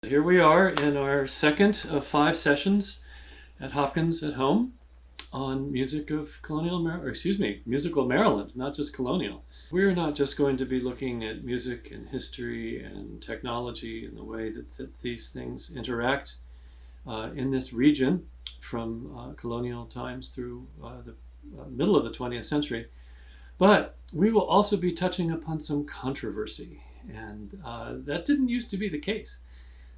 Here we are in our second of 5 sessions at Hopkins at Home on music of musical Maryland, not just colonial. We're not just going to be looking at music and history and technology and the way that these things interact in this region from colonial times through the middle of the 20th century, but we will also be touching upon some controversy, and that didn't used to be the case.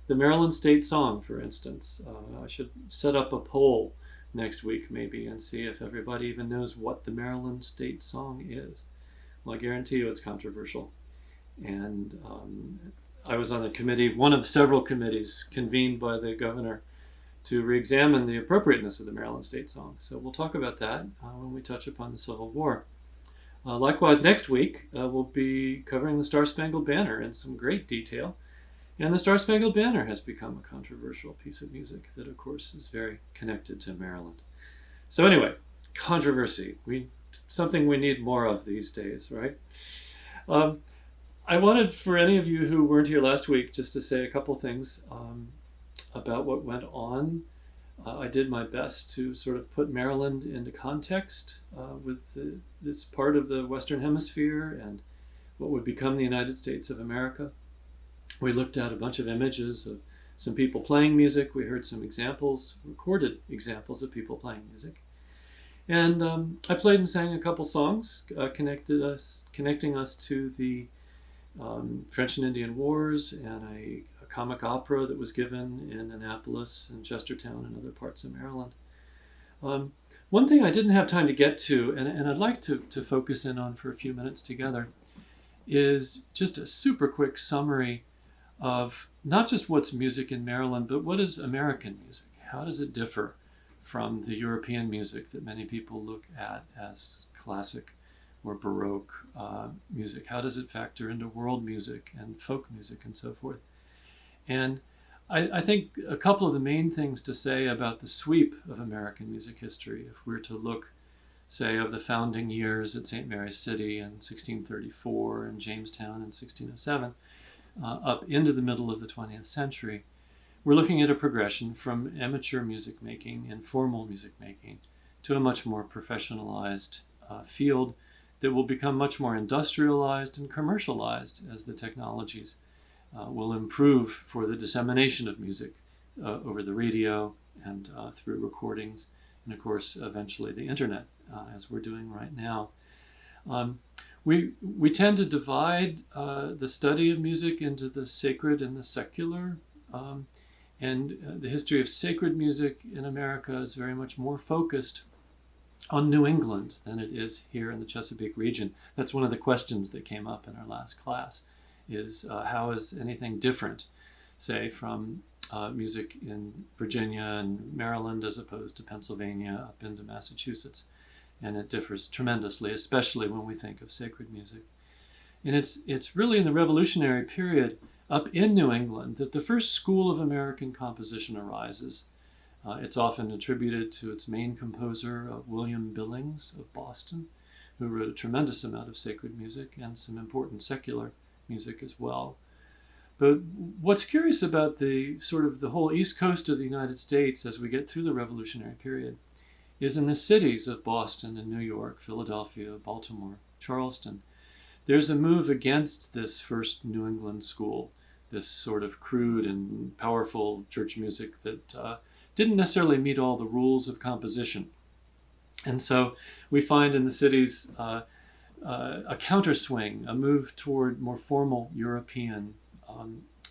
The Maryland State Song, for instance. I should set up a poll next week maybe and see if everybody even knows what the Maryland State Song is. Well, I guarantee you it's controversial. And I was on a committee, one of several committees convened by the governor to re-examine the appropriateness of the Maryland State Song. So we'll talk about that when we touch upon the Civil War. Likewise, next week we'll be covering the Star-Spangled Banner in some great detail. And the Star-Spangled Banner has become a controversial piece of music that, of course, is very connected to Maryland. So anyway, controversy. Something we need more of these days, right? I wanted for any of you who weren't here last week just to say a couple things about what went on. I did my best to sort of put Maryland into context with this part of the Western Hemisphere and what would become the United States of America. We looked at a bunch of images of some people playing music. We heard some examples, recorded examples of people playing music. And I played and sang a couple songs connecting us to the French and Indian Wars, and a comic opera that was given in Annapolis and Chestertown and other parts of Maryland. One thing I didn't have time to get to, and I'd like to focus in on for a few minutes together, is just a super quick summary of not just what's music in Maryland, but what is American music? How does it differ from the European music that many people look at as classic or Baroque music? How does it factor into world music and folk music and so forth? And I think a couple of the main things to say about the sweep of American music history, if we're to look, say, of the founding years at St. Mary's City in 1634 and Jamestown in 1607, up into the middle of the 20th century, we're looking at a progression from amateur music making and formal music making to a much more professionalized field that will become much more industrialized and commercialized as the technologies will improve for the dissemination of music over the radio and through recordings, and of course eventually the internet, as we're doing right now. We tend to divide the study of music into the sacred and the secular, and the history of sacred music in America is very much more focused on New England than it is here in the Chesapeake region. That's one of the questions that came up in our last class, is how is anything different, say, from music in Virginia and Maryland as opposed to Pennsylvania up into Massachusetts. And it differs tremendously, especially when we think of sacred music. And it's really in the Revolutionary period up in New England that the first school of American composition arises. It's often attributed to its main composer, William Billings of Boston, who wrote a tremendous amount of sacred music and some important secular music as well. But what's curious about the whole East Coast of the United States as we get through the Revolutionary period is in the cities of Boston and New York, Philadelphia, Baltimore, Charleston. There's a move against this first New England school, this sort of crude and powerful church music that didn't necessarily meet all the rules of composition. And so we find in the cities a counterswing, a move toward more formal European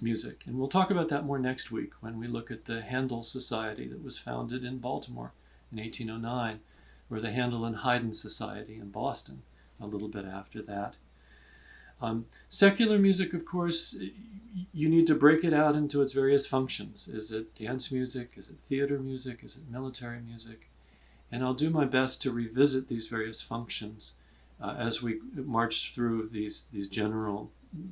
music. And we'll talk about that more next week when we look at the Handel Society that was founded in Baltimore in 1809, or the Handel and Haydn Society in Boston a little bit after that. Secular music, of course, you need to break it out into its various functions. Is it dance music? Is it theater music? Is it military music? And I'll do my best to revisit these various functions as we march through these general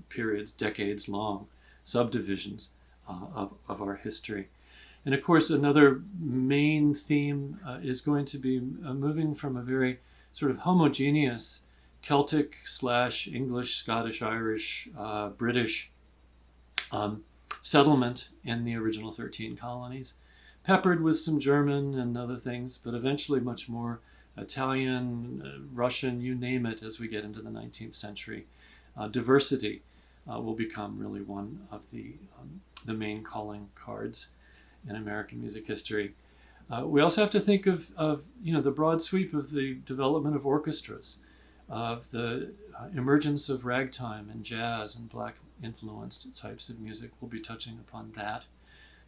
periods, decades-long subdivisions of our history. And of course, another main theme is going to be moving from a very sort of homogeneous Celtic / English, Scottish, Irish, British settlement in the original 13 colonies, peppered with some German and other things, but eventually much more Italian, Russian, you name it, as we get into the 19th century. Diversity will become really one of the main calling cards in American music history. We also have to think of the broad sweep of the development of orchestras, of the emergence of ragtime and jazz and black influenced types of music. We'll be touching upon that.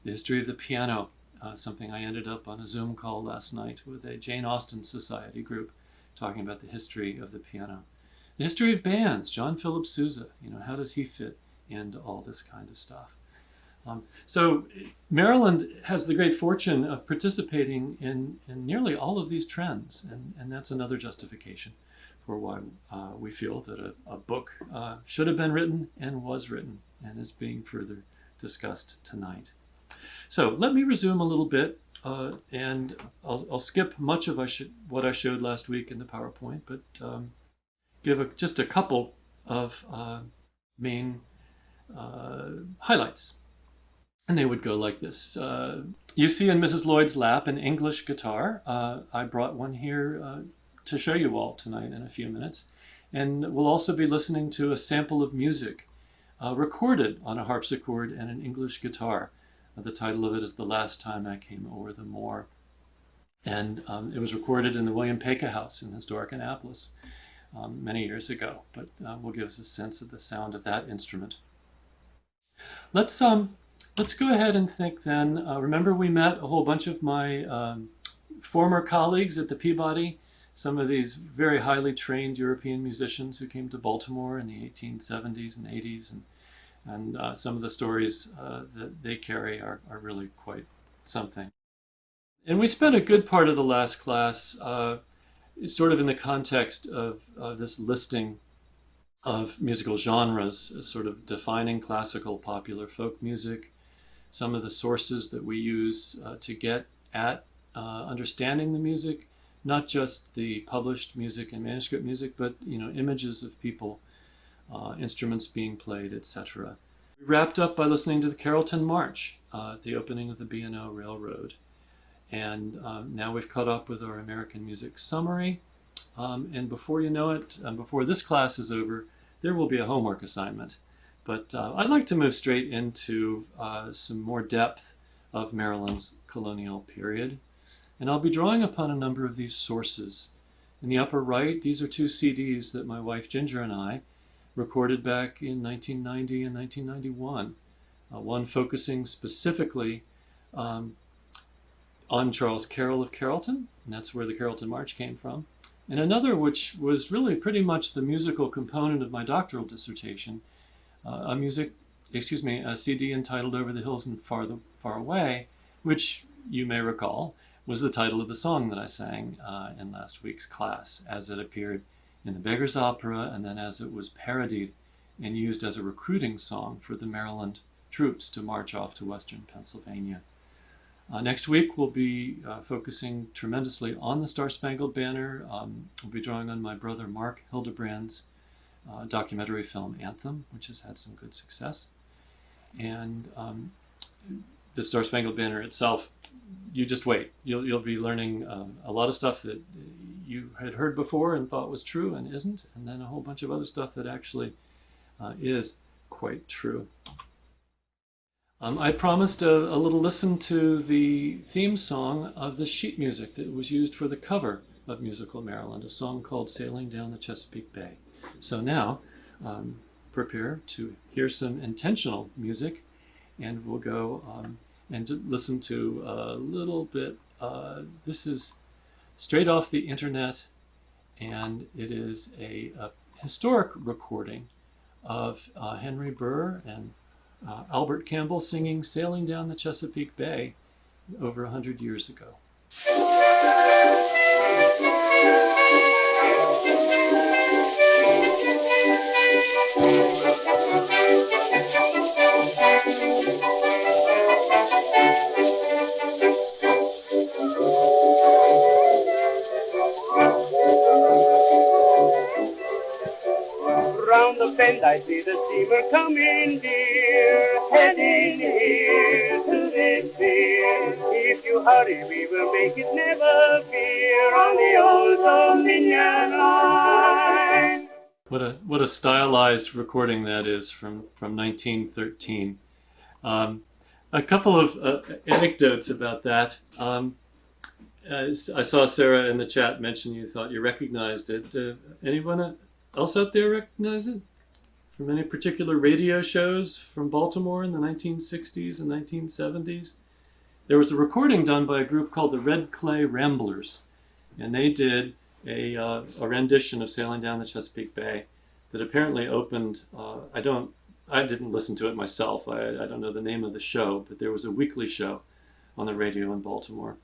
The history of the piano, something I ended up on a Zoom call last night with a Jane Austen Society group talking about the history of the piano. The history of bands, John Philip Sousa, how does he fit into all this kind of stuff? So Maryland has the great fortune of participating in nearly all of these trends, and that's another justification for why we feel that a book should have been written and was written and is being further discussed tonight. So let me resume a little bit, and I'll skip much of what I showed last week in the PowerPoint, but give just a couple of main highlights. And they would go like this. You see in Mrs. Lloyd's lap an English guitar. I brought one here to show you all tonight in a few minutes. And we'll also be listening to a sample of music recorded on a harpsichord and an English guitar. The title of it is The Last Time I Came O'er the Moor. And it was recorded in the William Paca House in historic Annapolis many years ago, but will give us a sense of the sound of that instrument. Let's go ahead and think then. Remember we met a whole bunch of my former colleagues at the Peabody, some of these very highly trained European musicians who came to Baltimore in the 1870s and 80s, and some of the stories that they carry are really quite something. And we spent a good part of the last class sort of in the context of this listing of musical genres, sort of defining classical, popular, folk music, some of the sources that we use to get at understanding the music, not just the published music and manuscript music, but images of people, instruments being played, etc. We wrapped up by listening to the Carrollton March at the opening of the B&O Railroad. And now we've caught up with our American music summary. And before you know it, before this class is over, there will be a homework assignment. But I'd like to move straight into some more depth of Maryland's colonial period. And I'll be drawing upon a number of these sources. In the upper right, these are two CDs that my wife Ginger and I recorded back in 1990 and 1991. One focusing specifically on Charles Carroll of Carrollton, and that's where the Carrollton March came from. And another which was really pretty much the musical component of my doctoral dissertation, a CD entitled Over the Hills and Far Away, which you may recall was the title of the song that I sang in last week's class, as it appeared in the Beggar's Opera, and then as it was parodied and used as a recruiting song for the Maryland troops to march off to western Pennsylvania. Next week, we'll be focusing tremendously on the Star-Spangled Banner. We'll be drawing on my brother Mark Hildebrand's documentary film Anthem, which has had some good success. And the Star-Spangled Banner itself, you just wait. You'll be learning a lot of stuff that you had heard before and thought was true and isn't, and then a whole bunch of other stuff that actually is quite true. I promised a little listen to the theme song of the sheet music that was used for the cover of Musical Maryland, a song called Sailing Down the Chesapeake Bay. So now, prepare to hear some intentional music, and we'll go and listen to a little bit. This is straight off the internet, and it is a historic recording of Henry Burr and Albert Campbell singing Sailing Down the Chesapeake Bay over 100 years ago. around the bend I see the steamer coming, dear, heading here to this pier. If you hurry, we will make it, never fear, on the old Dominion line. What a stylized recording that is from 1913. A couple of anecdotes about that. I saw Sarah in the chat mention you thought you recognized it. Anyone else out there recognize it? From any particular radio shows from Baltimore in the 1960s and 1970s? There was a recording done by a group called the Red Clay Ramblers, and they did a rendition of Sailing Down the Chesapeake Bay that apparently opened, I didn't listen to it myself, I don't know the name of the show, but there was a weekly show on the radio in Baltimore.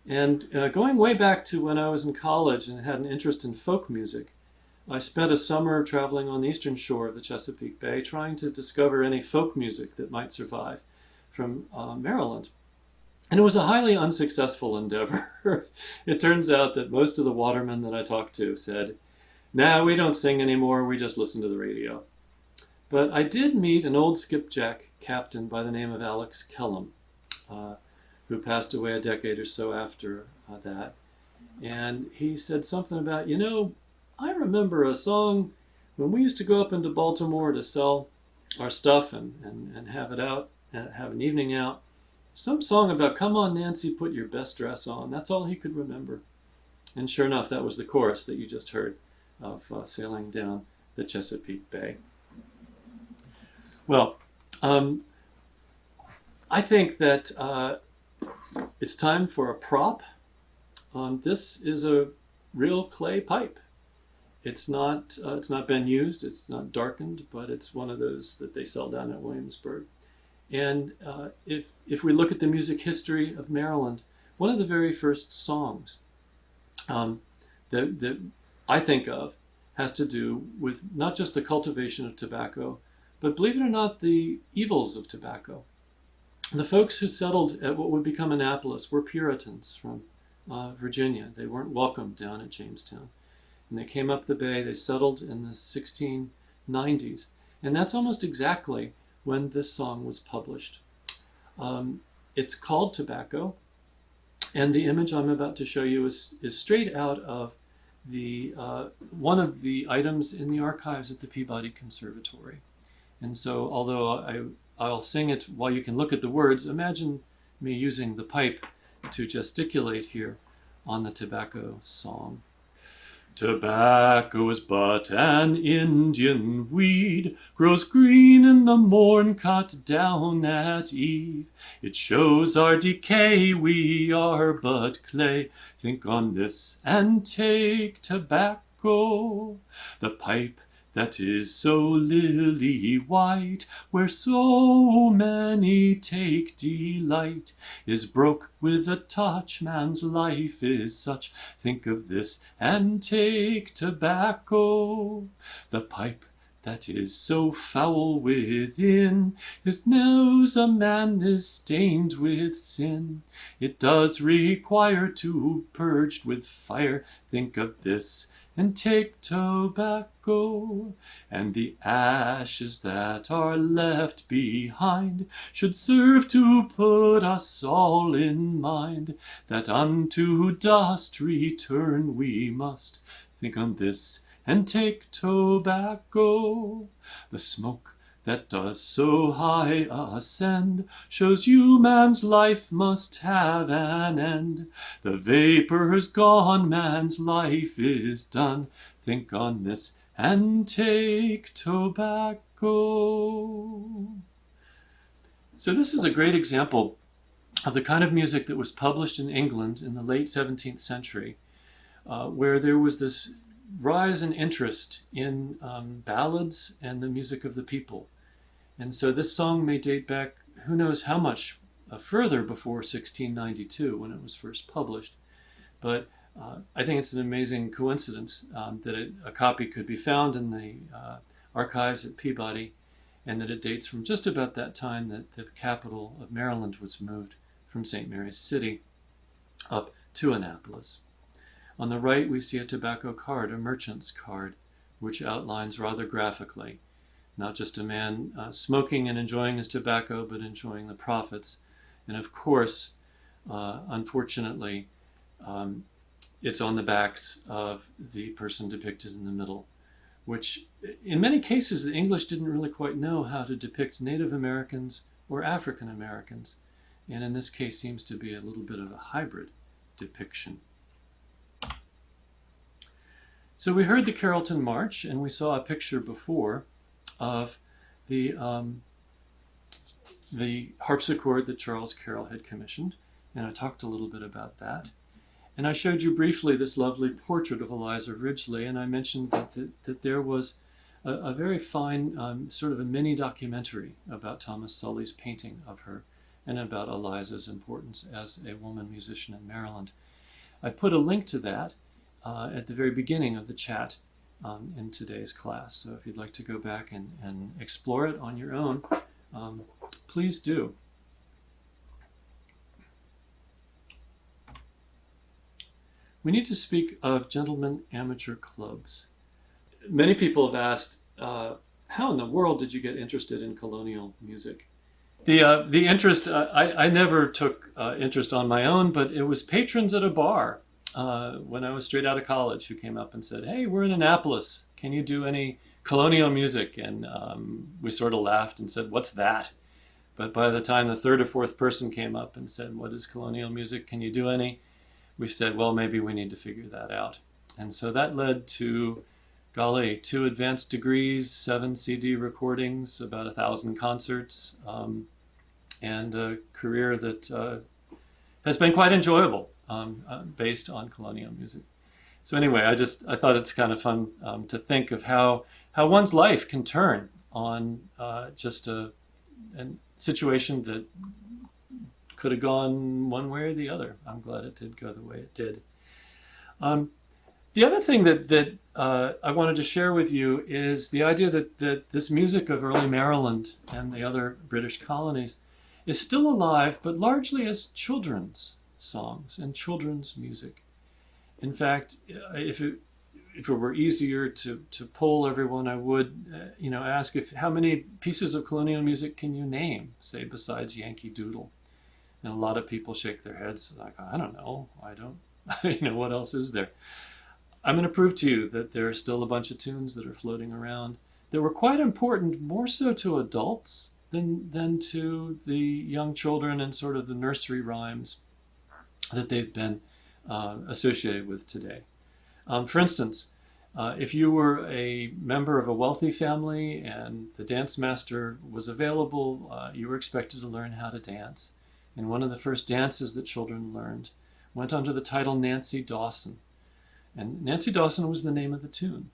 And going way back to when I was in college and had an interest in folk music, I spent a summer traveling on the eastern shore of the Chesapeake Bay trying to discover any folk music that might survive from Maryland. And it was a highly unsuccessful endeavor. It turns out that most of the watermen that I talked to said, "Nah, we don't sing anymore, we just listen to the radio." But I did meet an old skipjack captain by the name of Alex Kellum, who passed away a decade or so after that. And he said something about, I remember a song when we used to go up into Baltimore to sell our stuff and have it out, have an evening out. Some song about, "Come on, Nancy, put your best dress on." That's all he could remember. And sure enough, that was the chorus that you just heard of Sailing Down the Chesapeake Bay. Well, I think that it's time for a prop. This is a real clay pipe. It's not been used, it's not darkened, but it's one of those that they sell down at Williamsburg. And if we look at the music history of Maryland, one of the very first songs that I think of has to do with not just the cultivation of tobacco, but believe it or not, the evils of tobacco. The folks who settled at what would become Annapolis were Puritans from Virginia. They weren't welcome down at Jamestown. And they came up the bay, they settled in the 1690s. And that's almost exactly when this song was published. It's called Tobacco, and the image I'm about to show you is straight out of the one of the items in the archives at the Peabody Conservatory. And so, although I'll sing it while you can look at the words, imagine me using the pipe to gesticulate here on the tobacco song. Tobacco is but an Indian weed, grows green in the morn, cut down at eve. It shows our decay, we are but clay. Think on this and take tobacco. The pipe that is so lily white, where so many take delight, is broke with a touch, man's life is such. Think of this and take tobacco. The pipe that is so foul within, it knows a man is stained with sin. It does require to purged with fire. Think of this and take tobacco. And the ashes that are left behind should serve to put us all in mind that unto dust return we must. Think on this and take tobacco. The smoke that does so high ascend shows you man's life must have an end. The vapor's gone, man's life is done. Think on this and take tobacco. So this is a great example of the kind of music that was published in England in the late 17th century, where there was this rise in interest in ballads and the music of the people. And so this song may date back, who knows how much further before 1692 when it was first published. But I think it's an amazing coincidence that a copy could be found in the archives at Peabody, and that it dates from just about that time that the capital of Maryland was moved from St. Mary's City up to Annapolis. On the right, we see a tobacco card, a merchant's card, which outlines rather graphically not just a man smoking and enjoying his tobacco, but enjoying the profits. And of course, unfortunately, it's on the backs of the person depicted in the middle, which in many cases the English didn't really quite know how to depict Native Americans or African Americans, and in this case seems to be a little bit of a hybrid depiction. So we heard the Carrollton March, and we saw a picture before of the harpsichord that Charles Carroll had commissioned, and I talked a little bit about that. And I showed you briefly this lovely portrait of Eliza Ridgely, and I mentioned that there was a very fine sort of a mini documentary about Thomas Sully's painting of her and about Eliza's importance as a woman musician in Maryland. I put a link to that at the very beginning of the chat in today's class. So if you'd like to go back and explore it on your own, please do. We need to speak of gentlemen amateur clubs. Many people have asked, how in the world did you get interested in colonial music? The interest, I never took interest on my own, but it was patrons at a bar when I was straight out of college who came up and said, hey, we're in Annapolis. Can you do any colonial music? And we sort of laughed and said, what's that? But by the time the third or fourth person came up and said, what is colonial music? Can you do any? We said, well, maybe we need to figure that out. And so that led to, golly, 2 advanced degrees, 7 CD recordings, about 1,000 concerts, and a career that has been quite enjoyable based on colonial music. So anyway, I thought it's kind of fun to think of how one's life can turn on just a situation that could have gone one way or the other. I'm glad it did go the way it did. The other thing that I wanted to share with you is the idea that this music of early Maryland and the other British colonies is still alive, but largely as children's songs and children's music. In fact, if it were easier to poll everyone, I would ask how many pieces of colonial music can you name, say, besides Yankee Doodle? And a lot of people shake their heads like, I don't know, what else is there? I'm going to prove to you that there are still a bunch of tunes that are floating around that were quite important, more so to adults than to the young children and sort of the nursery rhymes that they've been associated with today. For instance, if you were a member of a wealthy family and the dance master was available, you were expected to learn how to dance. And one of the first dances that children learned went under the title Nancy Dawson. And Nancy Dawson was the name of the tune.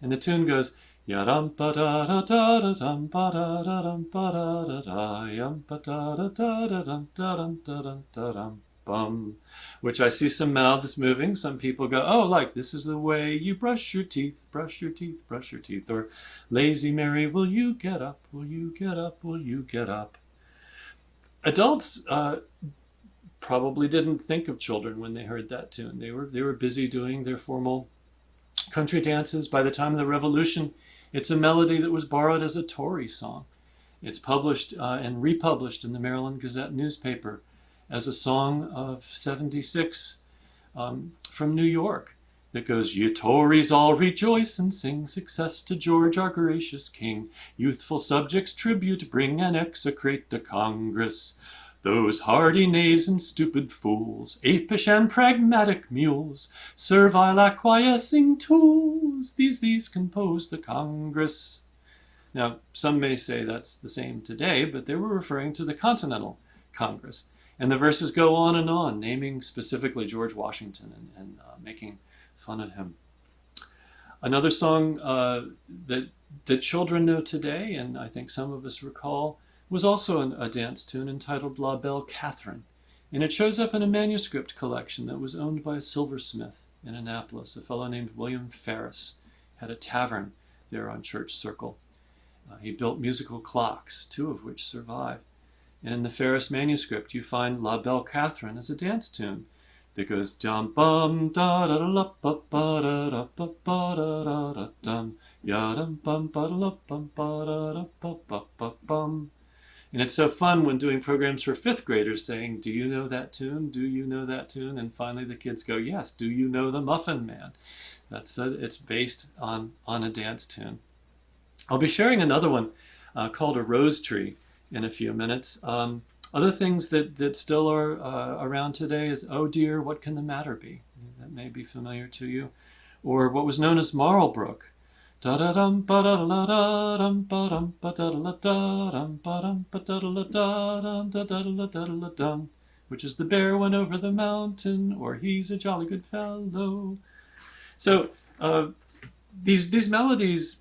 And the tune goes, ya-dum ba da da da da dum ba da da dum ba da da da yum ba da da da da dum da dum da dum da dum bum. Which I see some mouths moving. Some people go, oh, like this is the way you brush your teeth, brush your teeth, brush your teeth. Or lazy Mary, will you get up, will you get up, will you get up? Adults probably didn't think of children when they heard that tune. They were busy doing their formal country dances. By the time of the Revolution, it's a melody that was borrowed as a Tory song. It's published and republished in the Maryland Gazette newspaper as a song of '76 from New York that goes, "You Tories all rejoice and sing success to George our gracious king. Youthful subjects tribute bring and execrate the Congress. Those hardy knaves and stupid fools, apish and pragmatic mules, servile acquiescing tools, these compose the Congress." Now, some may say that's the same today, but they were referring to the Continental Congress. And the verses go on, naming specifically George Washington and making fun of him. Another song that children know today, and I think some of us recall, was also a dance tune entitled La Belle Catherine. And it shows up in a manuscript collection that was owned by a silversmith in Annapolis. A fellow named William Ferris had a tavern there on Church Circle. He built musical clocks, 2 of which survive. And in the Ferris manuscript, you find La Belle Catherine as a dance tune that goes dum bum da da da ba ba da da ba ba da da da dum Yadam bum ba bum ba da bum. And it's so fun when doing programs for fifth graders saying, do you know that tune? Do you know that tune? And finally the kids go, yes, do you know the Muffin Man? It's based on a dance tune. I'll be sharing another one called A Rose Tree in a few minutes. Other things that still are around today is Oh Dear, What Can the Matter Be? That may be familiar to you. Or what was known as Marlbrook. Da-da-dum, ba-da-da-da-dum, ba-dum, ba-da-da-da-dum, ba-dum, ba-da-da-da-dum, da-da-da-da-da-dum, which is the bear went over the mountain, or he's a jolly good fellow. So these melodies,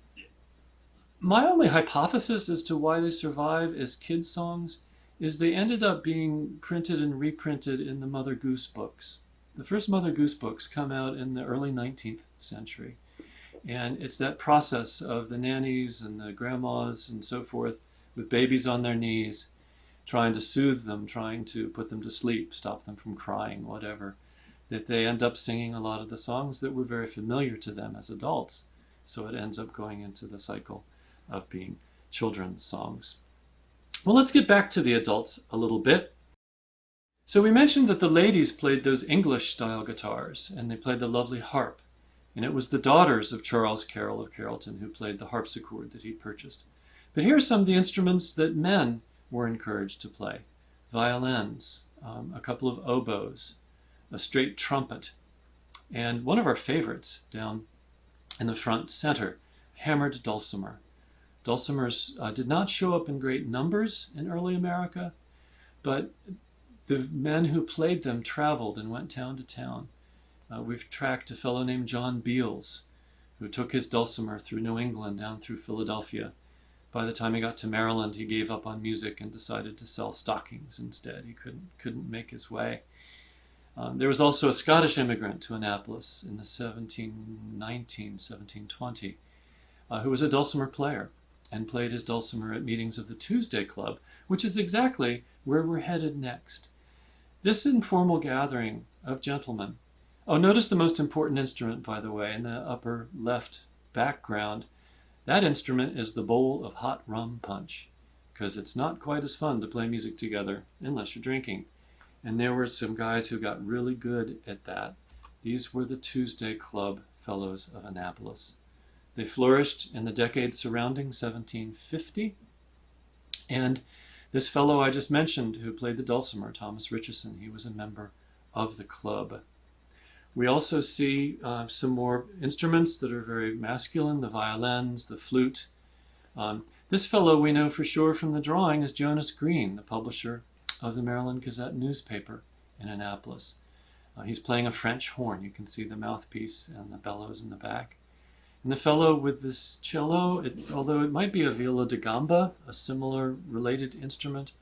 my only hypothesis as to why they survive as kids' songs is they ended up being printed and reprinted in the Mother Goose books. The first Mother Goose books come out in the early 19th century. And it's that process of the nannies and the grandmas and so forth with babies on their knees, trying to soothe them, trying to put them to sleep, stop them from crying, whatever, that they end up singing a lot of the songs that were very familiar to them as adults. So it ends up going into the cycle of being children's songs. Well, let's get back to the adults a little bit. So we mentioned that the ladies played those English-style guitars, and they played the lovely harp. And it was the daughters of Charles Carroll of Carrollton who played the harpsichord that he purchased. But here are some of the instruments that men were encouraged to play. Violins, a couple of oboes, a straight trumpet, and one of our favorites down in the front center, hammered dulcimer. Dulcimers did not show up in great numbers in early America, but the men who played them traveled and went town to town. We've tracked a fellow named John Beals, who took his dulcimer through New England down through Philadelphia. By the time he got to Maryland, he gave up on music and decided to sell stockings instead. He couldn't make his way. There was also a Scottish immigrant to Annapolis in the 1720, who was a dulcimer player and played his dulcimer at meetings of the Tuesday Club, which is exactly where we're headed next. This informal gathering of gentlemen. Oh, notice the most important instrument, by the way, in the upper left background. That instrument is the bowl of hot rum punch, because it's not quite as fun to play music together unless you're drinking. And there were some guys who got really good at that. These were the Tuesday Club Fellows of Annapolis. They flourished in the decades surrounding 1750. And this fellow I just mentioned who played the dulcimer, Thomas Richardson, he was a member of the club. We also see some more instruments that are very masculine, the violins, the flute. This fellow we know for sure from the drawing is Jonas Green, the publisher of the Maryland Gazette newspaper in Annapolis. He's playing a French horn. You can see the mouthpiece and the bellows in the back. And the fellow with this cello, although it might be a viola da gamba, a similar related instrument,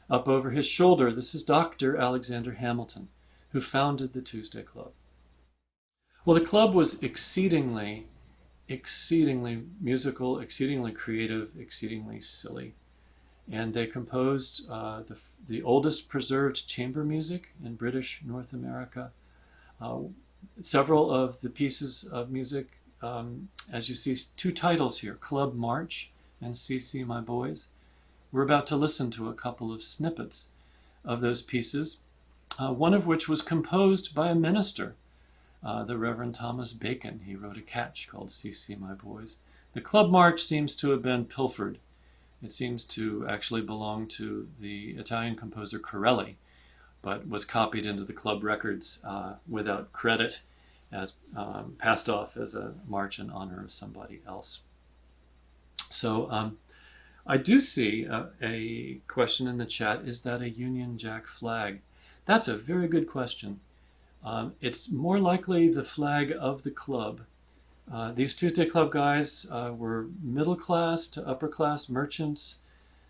up over his shoulder, this is Dr. Alexander Hamilton, who founded the Tuesday Club. Well, the club was exceedingly musical, exceedingly creative, exceedingly silly. And they composed the oldest preserved chamber music in British North America. Several of the pieces of music, as you see, two titles here, Club March and CC My Boys. We're about to listen to a couple of snippets of those pieces, one of which was composed by a minister, the Reverend Thomas Bacon. He wrote a catch called CC My Boys. The Club March seems to have been pilfered. It seems to actually belong to the Italian composer Corelli, but was copied into the club records without credit, as passed off as a march in honor of somebody else. So I do see a question in the chat, is that a Union Jack flag? That's a very good question. It's more likely the flag of the club. These Tuesday Club guys were middle class to upper class merchants.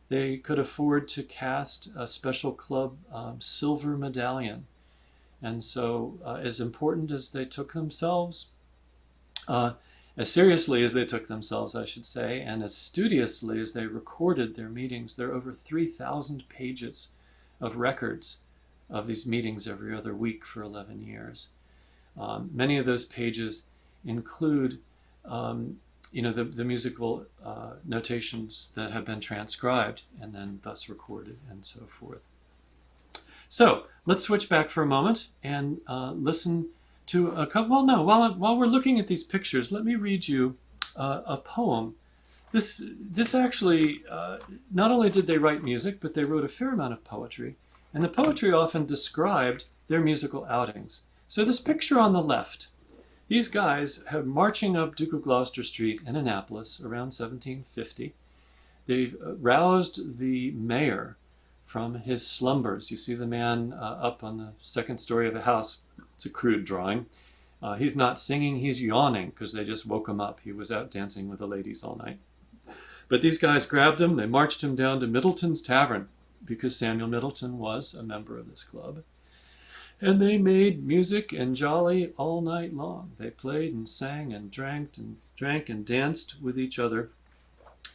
They could afford to cast a special club silver medallion. And so as important as they took themselves, as seriously as they took themselves, I should say, and as studiously as they recorded their meetings, there are over 3,000 pages of records of these meetings every other week for 11 years. Many of those pages include the musical notations that have been transcribed and then thus recorded and so forth. So let's switch back for a moment and listen to a couple. Well, no, while we're looking at these pictures, let me read you a poem. This actually, not only did they write music, but they wrote a fair amount of poetry, and the poetry often described their musical outings. So this picture on the left, these guys have marching up Duke of Gloucester Street in Annapolis around 1750. They've roused the mayor from his slumbers. You see the man up on the second story of a house. It's a crude drawing. He's not singing, he's yawning because they just woke him up. He was out dancing with the ladies all night. But these guys grabbed him, they marched him down to Middleton's Tavern because Samuel Middleton was a member of this club. And they made music and jolly all night long. They played and sang and drank and danced with each other.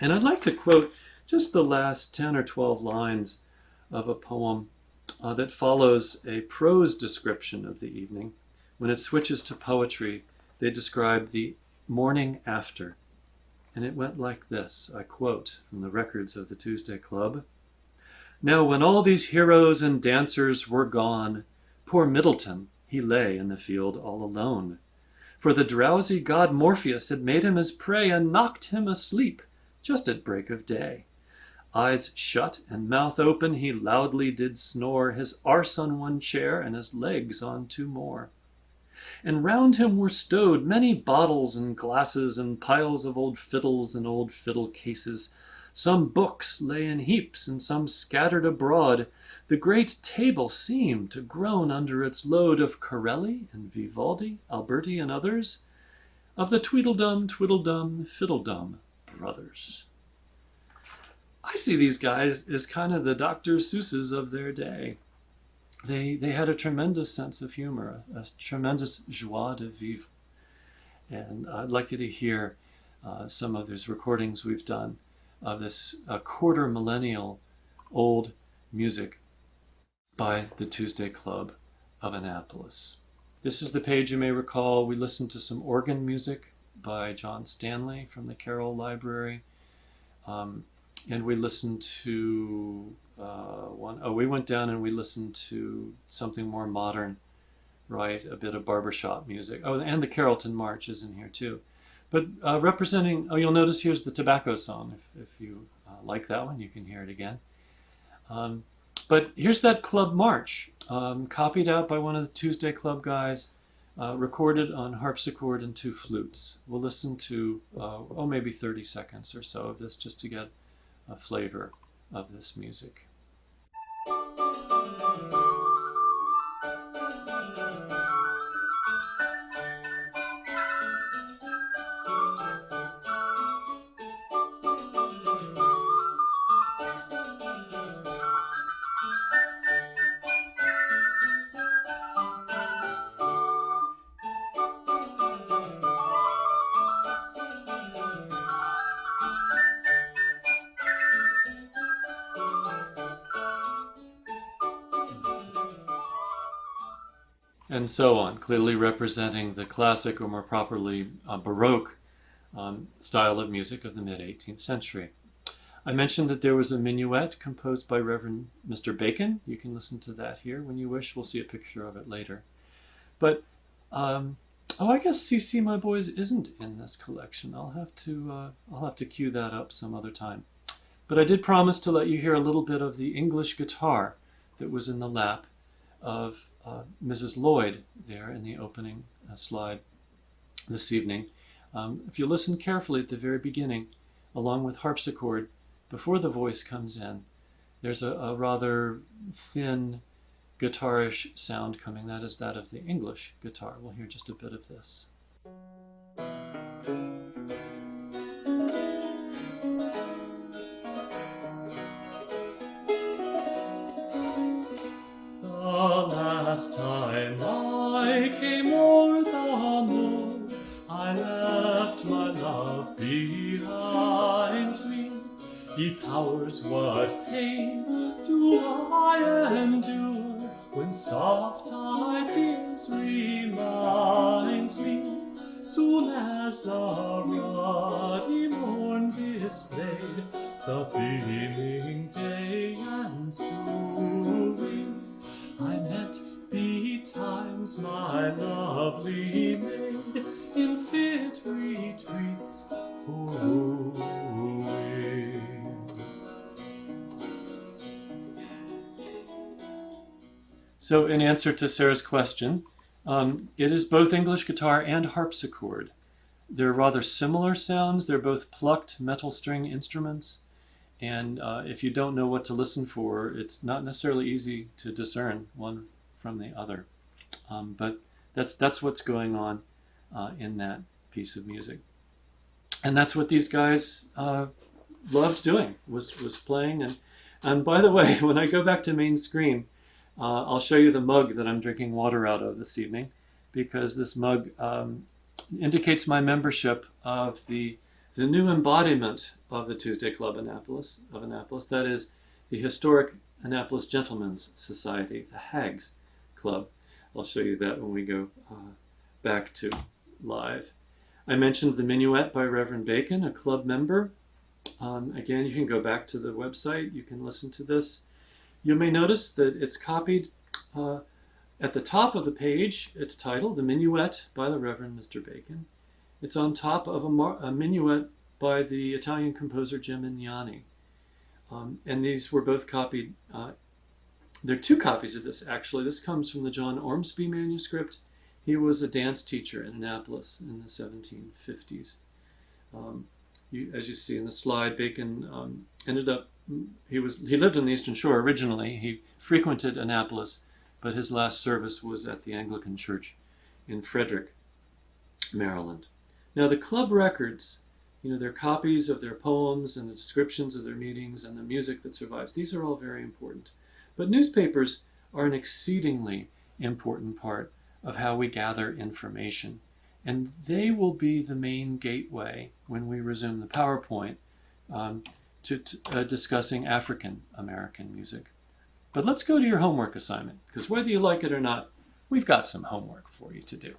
And I'd like to quote just the last 10 or 12 lines of a poem that follows a prose description of the evening. When it switches to poetry, they describe the morning after. And it went like this. I quote from the records of the Tuesday Club. Now when all these heroes and dancers were gone, poor Middleton, he lay in the field all alone. For the drowsy god Morpheus had made him his prey and knocked him asleep just at break of day. Eyes shut and mouth open, he loudly did snore, his arse on one chair and his legs on two more. And round him were stowed many bottles and glasses and piles of old fiddles and old fiddle cases. Some books lay in heaps and some scattered abroad. The great table seemed to groan under its load of Corelli and Vivaldi, Alberti and others, of the Tweedledum, Twiddledum, Fiddledum brothers. I see these guys as kind of the Dr. Seuss's of their day. They had a tremendous sense of humor, a tremendous joie de vivre. And I'd like you to hear some of these recordings we've done of this quarter millennial old music by the Tuesday Club of Annapolis. This is the page you may recall. We listened to some organ music by John Stanley from the Carroll Library. And we listened to we went down and we listened to something more modern, right? A bit of barbershop music. Oh, and the Carrollton March is in here too. But representing, you'll notice here's the tobacco song. If you like that one, you can hear it again. But here's that club march, copied out by one of the Tuesday Club guys, recorded on harpsichord and two flutes. We'll listen to, maybe 30 seconds or so of this just to get a flavor of this music. And so on, clearly representing the classic, or more properly Baroque style of music of the mid-18th century. I mentioned that there was a minuet composed by Reverend Mr. Bacon. You can listen to that here when you wish. We'll see a picture of it later. But, I guess CC My Boys isn't in this collection. I'll have to cue that up some other time. But I did promise to let you hear a little bit of the English guitar that was in the lap of Mrs. Lloyd there in the opening slide this evening. If you listen carefully at the very beginning, along with harpsichord, before the voice comes in, there's a rather thin guitarish sound coming. That is that of the English guitar. We'll hear just a bit of this. Last time I came o'er the moor, I left my love behind me. Ye powers, what pain do I endure when soft ideas remind me? Soon as the the beaming day ensuing, I met betimes my lovely maid in fit retreats for wooing. So in answer to Sarah's question, it is both English guitar and harpsichord. They're rather similar sounds. They're both plucked metal string instruments. And if you don't know what to listen for, it's not necessarily easy to discern one from the other. But that's what's going on in that piece of music. And that's what these guys loved doing, was playing. And by the way, when I go back to main screen, I'll show you the mug that I'm drinking water out of this evening, because this mug indicates my membership of the new embodiment of the Tuesday Club Annapolis, that is the Historic Annapolis Gentlemen's Society, the Hags Club. I'll show you that when we go back to live. I mentioned the Minuet by Reverend Bacon, a club member. Again, you can go back to the website. You can listen to this. You may notice that it's copied at the top of the page. It's titled The Minuet by the Reverend Mr. Bacon. It's on top of a minuet by the Italian composer Gimignani. And these were both copied. There are two copies of this, actually. This comes from the John Ormsby manuscript. He was a dance teacher in Annapolis in the 1750s. As you see in the slide, Bacon ended up, he lived on the Eastern Shore originally. He frequented Annapolis, but his last service was at the Anglican Church in Frederick, Maryland. Now the club records, their copies of their poems and the descriptions of their meetings and the music that survives, these are all very important. But newspapers are an exceedingly important part of how we gather information. And they will be the main gateway when we resume the PowerPoint to discussing African American music. But let's go to your homework assignment, because whether you like it or not, we've got some homework for you to do.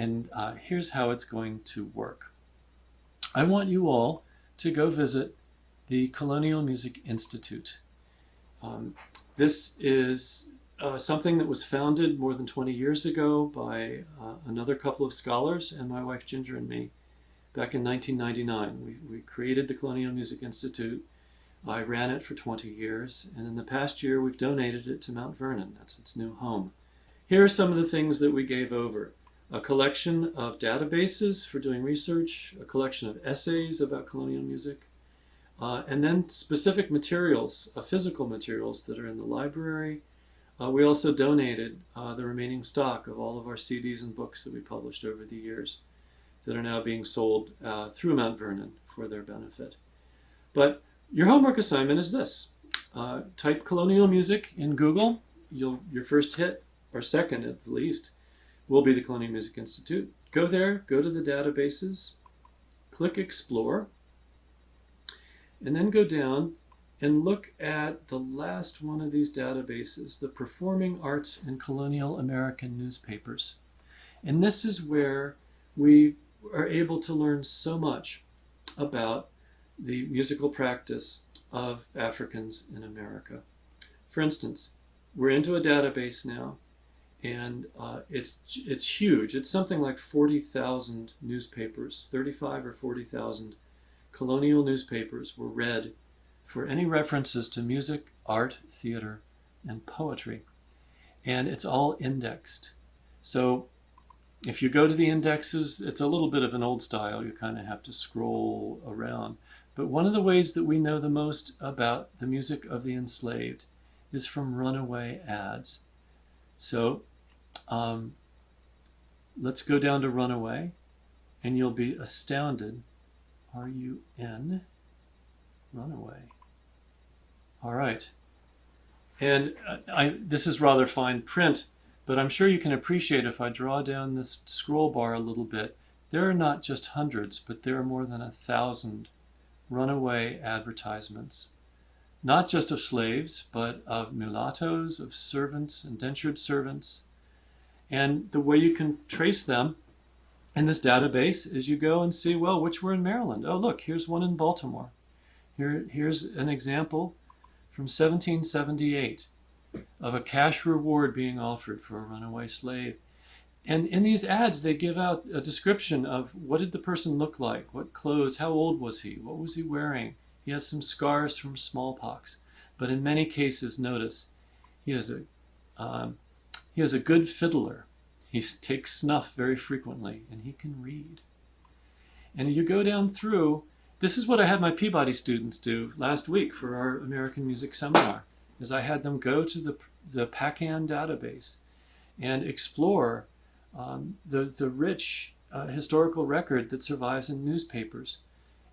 And here's how it's going to work. I want you all to go visit the Colonial Music Institute. This is something that was founded more than 20 years ago by another couple of scholars and my wife Ginger and me back in 1999. We created the Colonial Music Institute. I ran it for 20 years, and in the past year we've donated it to Mount Vernon. That's its new home. Here are some of the things that we gave over. A collection of databases for doing research, a collection of essays about colonial music, and then specific materials, physical materials that are in the library. We also donated the remaining stock of all of our CDs and books that we published over the years that are now being sold through Mount Vernon for their benefit. But your homework assignment is this. Type colonial music in Google. Your first hit, or second at the least, will be the Colonial Music Institute. Go there, go to the databases, click Explore, and then go down and look at the last one of these databases, the Performing Arts and Colonial American Newspapers. And this is where we are able to learn so much about the musical practice of Africans in America. For instance, we're into a database now, and it's huge. It's something like 40,000 newspapers, 35 or 40,000 colonial newspapers were read for any references to music, art, theater, and poetry. And it's all indexed. So if you go to the indexes, it's a little bit of an old style. You kind of have to scroll around. But one of the ways that we know the most about the music of the enslaved is from Runaway Ads. So let's go down to Runaway, and you'll be astounded. R-U-N, Runaway. All right. And this is rather fine print, but I'm sure you can appreciate if I draw down this scroll bar a little bit. There are not just hundreds, but there are more than 1,000 Runaway advertisements, not just of slaves, but of mulattoes, of servants, indentured servants. And the way you can trace them in this database is you go and see, well, which were in Maryland. Oh, look, here's one in Baltimore. Here's an example from 1778 of a cash reward being offered for a runaway slave. And in these ads, they give out a description of what did the person look like, what clothes, how old was he, what was he wearing. He has some scars from smallpox. But in many cases, notice, he is a good fiddler. He takes snuff very frequently, and he can read. And you go down through, this is what I had my Peabody students do last week for our American Music Seminar, is I had them go to the Pacan database and explore the rich historical record that survives in newspapers.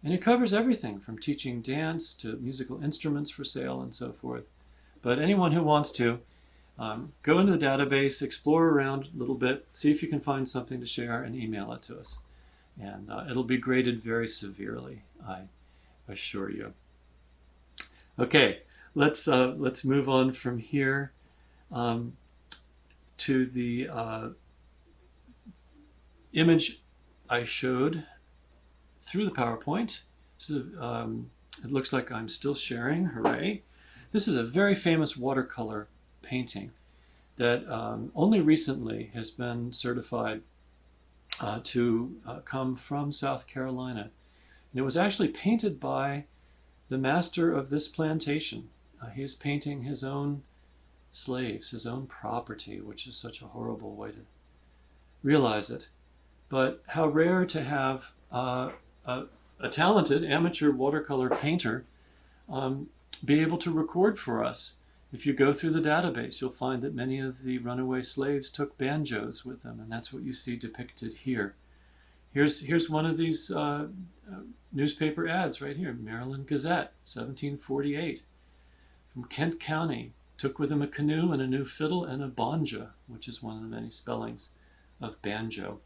And it covers everything from teaching dance to musical instruments for sale and so forth. But anyone who wants to, go into the database, explore around a little bit, see if you can find something to share, and email it to us. And it'll be graded very severely, I assure you. Okay, let's move on from here to the image I showed through the PowerPoint. It looks like I'm still sharing, hooray. This is a very famous watercolor painting that only recently has been certified to come from South Carolina. And it was actually painted by the master of this plantation. He is painting his own slaves, his own property, which is such a horrible way to realize it. But how rare to have a talented amateur watercolor painter be able to record for us. If you go through the database, you'll find that many of the runaway slaves took banjos with them, and that's what you see depicted here. Here's one of these newspaper ads right here, Maryland Gazette, 1748. From Kent County, took with him a canoe and a new fiddle and a banja, which is one of the many spellings of banjo.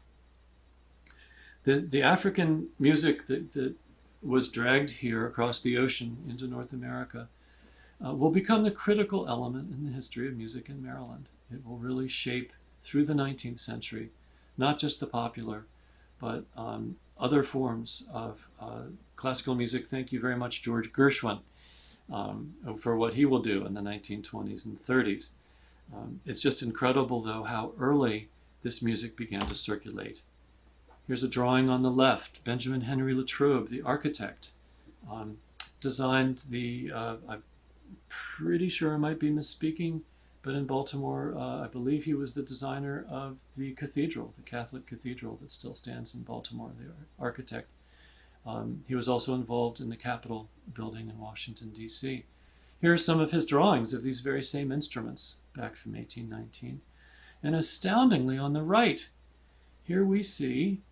The African music that was dragged here across the ocean into North America will become the critical element in the history of music in Maryland. It will really shape through the 19th century, not just the popular, but other forms of classical music. Thank you very much, George Gershwin, for what he will do in the 1920s and 30s. It's just incredible, though, how early this music began to circulate. Here's a drawing on the left. Benjamin Henry Latrobe, the architect, designed the, I'm pretty sure I might be misspeaking, but in Baltimore, I believe he was the designer of the cathedral, the Catholic cathedral that still stands in Baltimore, the architect. He was also involved in the Capitol building in Washington, D.C. Here are some of his drawings of these very same instruments back from 1819. And astoundingly, on the right, here we see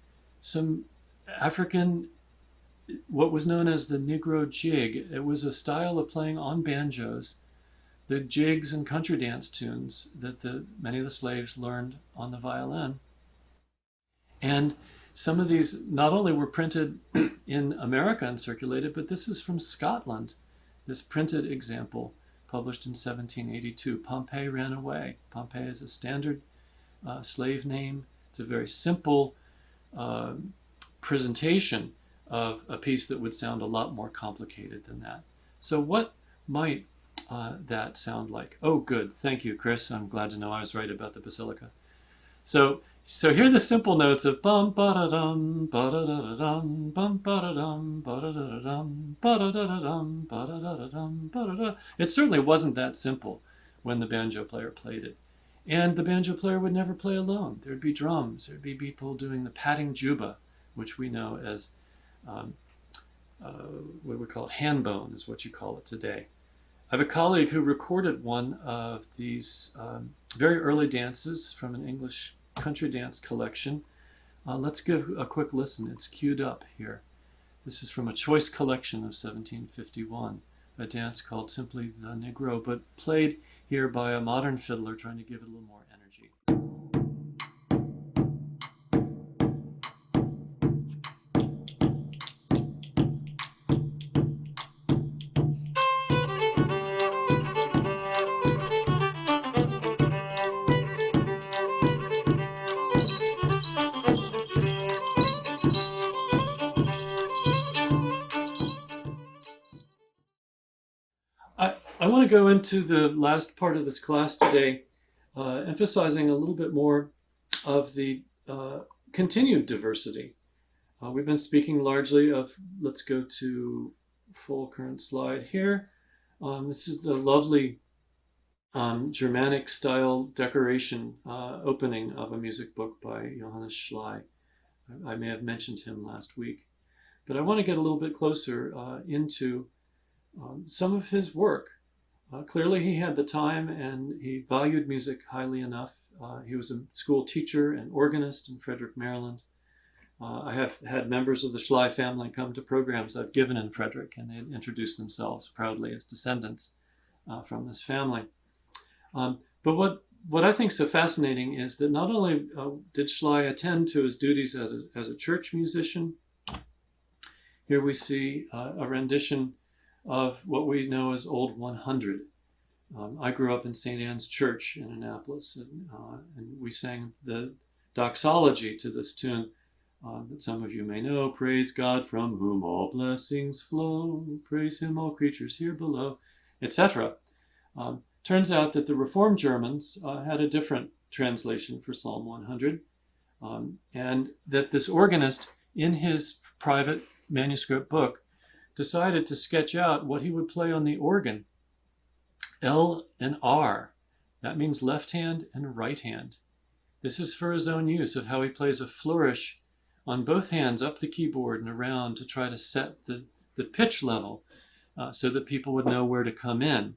some African, what was known as the Negro jig. It was a style of playing on banjos the jigs and country dance tunes that many of the slaves learned on the violin. And some of these not only were printed in America and circulated, but this is from Scotland, this printed example published in 1782. Pompey ran away. Pompey is a standard slave name. It's a very simple presentation of a piece that would sound a lot more complicated than that. So what might that sound like? Oh, good. Thank you, Chris. I'm glad to know I was right about the basilica. So here are the simple notes of bum ba da dum ba da da dum bum ba da dum ba da da dum ba da da dum ba da da dum ba da da. It certainly wasn't that simple when the banjo player played it. And the banjo player would never play alone. There'd be drums. There'd be people doing the patting juba, which we know as what we call hand bone, is what you call it today. I have a colleague who recorded one of these very early dances from an English country dance collection. Let's give a quick listen. It's queued up here. This is from a choice collection of 1751, a dance called simply the Negro, but played here by a modern fiddler trying to give it a little more energy. I want to go into the last part of this class today, emphasizing a little bit more of the continued diversity. We've been speaking largely of, let's go to full current slide here. This is the lovely Germanic style decoration opening of a music book by Johannes Li. I may have mentioned him last week, but I want to get a little bit closer into some of his work. Clearly he had the time and he valued music highly enough. He was a school teacher and organist in Frederick, Maryland. I have had members of the Schley family come to programs I've given in Frederick, and they introduce themselves proudly as descendants from this family. But what I think is so fascinating is that not only did Schley attend to his duties as a church musician, here we see a rendition of what we know as Old 100. I grew up in St. Anne's Church in Annapolis, and we sang the doxology to this tune that some of you may know. Praise God from whom all blessings flow, praise him all creatures here below, etc. Turns out that the Reformed Germans had a different translation for Psalm 100, and that this organist, in his private manuscript book, decided to sketch out what he would play on the organ. L and R. That means left hand and right hand. This is for his own use of how he plays a flourish on both hands up the keyboard and around to try to set the pitch level so that people would know where to come in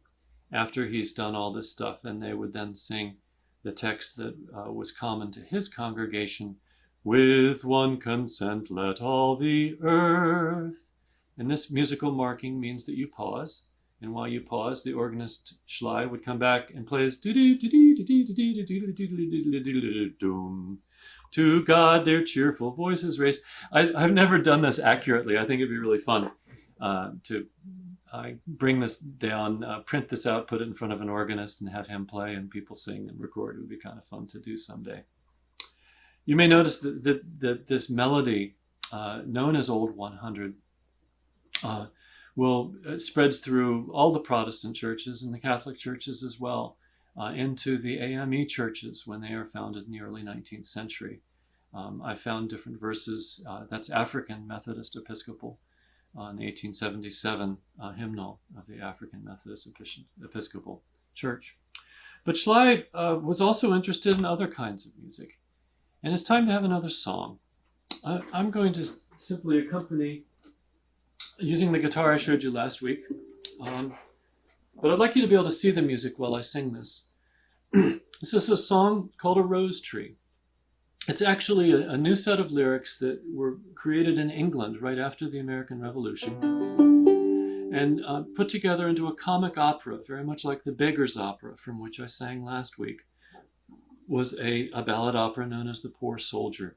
after he's done all this stuff, and they would then sing the text that was common to his congregation, with one consent let all the earth. And this musical marking means that you pause, and while you pause, the organist Schley would come back and play his to God their cheerful voices raised. I've never done this accurately. I think it'd be really fun to bring this down, print this out, put it in front of an organist, and have him play and people sing and record. It would be kind of fun to do someday. You may notice that this melody, known as Old 100, spreads through all the Protestant churches and the Catholic churches as well, into the AME churches when they are founded in the early 19th century. I found different verses. That's African Methodist Episcopal in the 1877 hymnal of the African Methodist Episcopal Church. But Schley was also interested in other kinds of music. And it's time to have another song. I'm going to simply accompany using the guitar I showed you last week. But I'd like you to be able to see the music while I sing this. This is a song called A Rose Tree. It's actually a new set of lyrics that were created in England right after the American Revolution and put together into a comic opera, very much like the Beggar's Opera, from which I sang last week, was a ballad opera known as The Poor Soldier.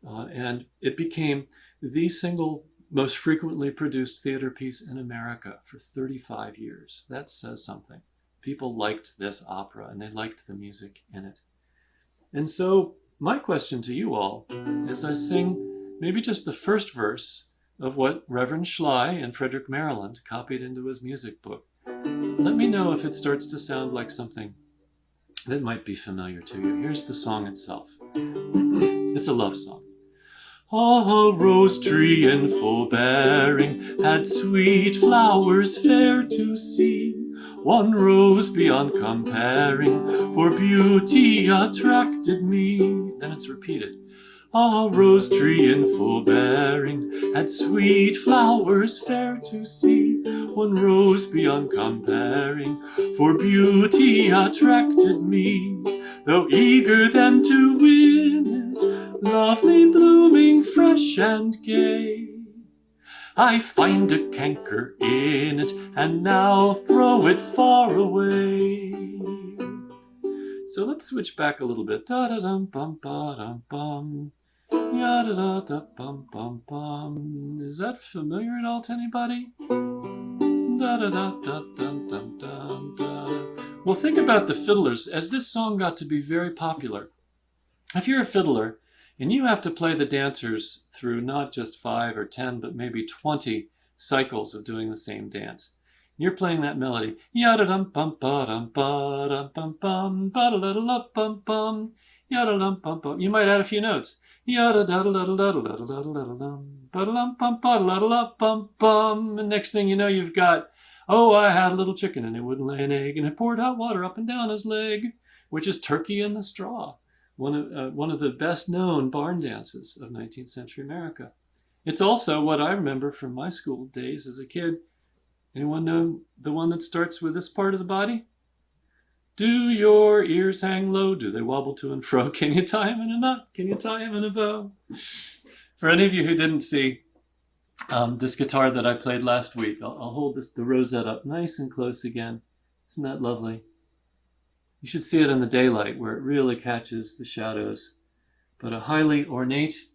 And it became the single most frequently produced theater piece in America for 35 years. That says something. People liked this opera and they liked the music in it. And so my question to you all, as I sing maybe just the first verse of what Reverend Schley in Frederick, Maryland copied into his music book, let me know if it starts to sound like something that might be familiar to you. Here's the song itself. It's a love song. A rose tree in full bearing had sweet flowers fair to see. One rose beyond comparing for beauty attracted me. Then it's repeated. A rose tree in full bearing had sweet flowers fair to see. One rose beyond comparing for beauty attracted me. Though eager then to win it, lovely blooming fresh and gay, I find a canker in it and now throw it far away. So let's switch back a little bit. Da-da-dum-bum-ba-dum-bum. Ya-da-da-da-bum-bum-bum. Is that familiar at all to anybody? Da-da-da-da-dum-dum-dum-da. Well, think about the fiddlers. As this song got to be very popular, if you're a fiddler and you have to play the dancers through not just 5 or 10, but maybe 20 cycles of doing the same dance, You're playing that melody. Yada-dum-bum-ba-dum-ba-dum-bum-bum, ba-da-da-da-bum-bum, yada-dum-bum-bum. You might add a few notes. Yada-da-da-da-da-da-da-da-da-dum, ba-da-dum-bum-ba-da-da-bum-bum. And next thing you know, you've got, oh, I had a little chicken and it wouldn't lay an egg, and it poured hot water up and down his leg, which is Turkey in the Straw, one of the best known barn dances of 19th century America. It's also what I remember from my school days as a kid. Anyone know the one that starts with this part of the body? Do your ears hang low? Do they wobble to and fro? Can you tie him in a knot? Can you tie him in a bow? For any of you who didn't see this guitar that I played last week, I'll hold the rosette up nice and close again. Isn't that lovely? You should see it in the daylight where it really catches the shadows. But a highly ornate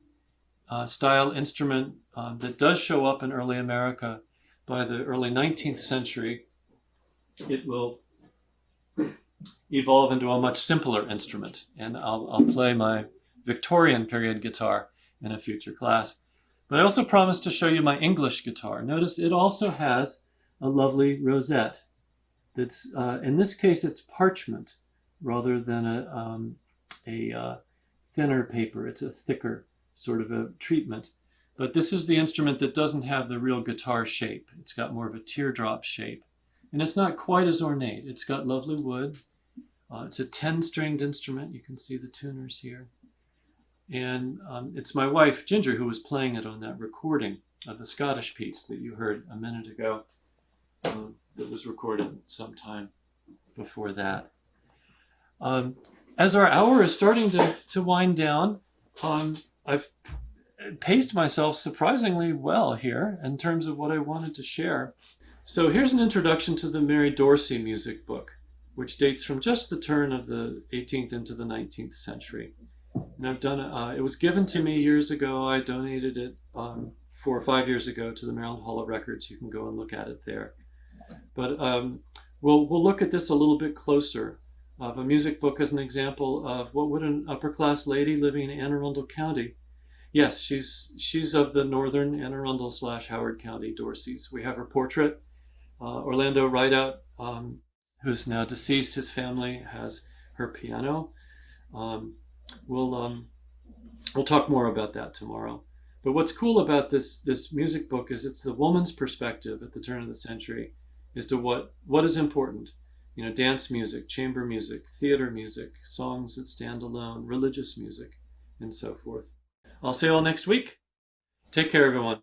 style instrument that does show up in early America. By the early 19th century, it will evolve into a much simpler instrument. And I'll play my Victorian period guitar in a future class. But I also promised to show you my English guitar. Notice it also has a lovely rosette. That's in this case, it's parchment rather than a thinner paper. It's a thicker sort of a treatment. But this is the instrument that doesn't have the real guitar shape. It's got more of a teardrop shape. And it's not quite as ornate. It's got lovely wood. It's a 10-stringed instrument. You can see the tuners here. And it's my wife, Ginger, who was playing it on that recording of the Scottish piece that you heard a minute ago that was recorded sometime before that. As our hour is starting to wind down, I've paced myself surprisingly well here in terms of what I wanted to share. So here's an introduction to the Mary Dorsey music book, which dates from just the turn of the 18th into the 19th century. And I've done it. It was given to me years ago. I donated it 4 or 5 years ago to the Maryland Hall of Records. You can go and look at it there. But we'll look at this a little bit closer. Of a music book as an example of what would an upper-class lady living in Anne Arundel County. Yes, she's of the northern Anne Arundel / Howard County Dorseys. We have her portrait. Orlando Rideout, who's now deceased, his family has her piano. We'll talk more about that tomorrow. But what's cool about this music book is it's the woman's perspective at the turn of the century as to what is important. You know, dance music, chamber music, theater music, songs that stand alone, religious music, and so forth. I'll see you all next week. Take care, everyone.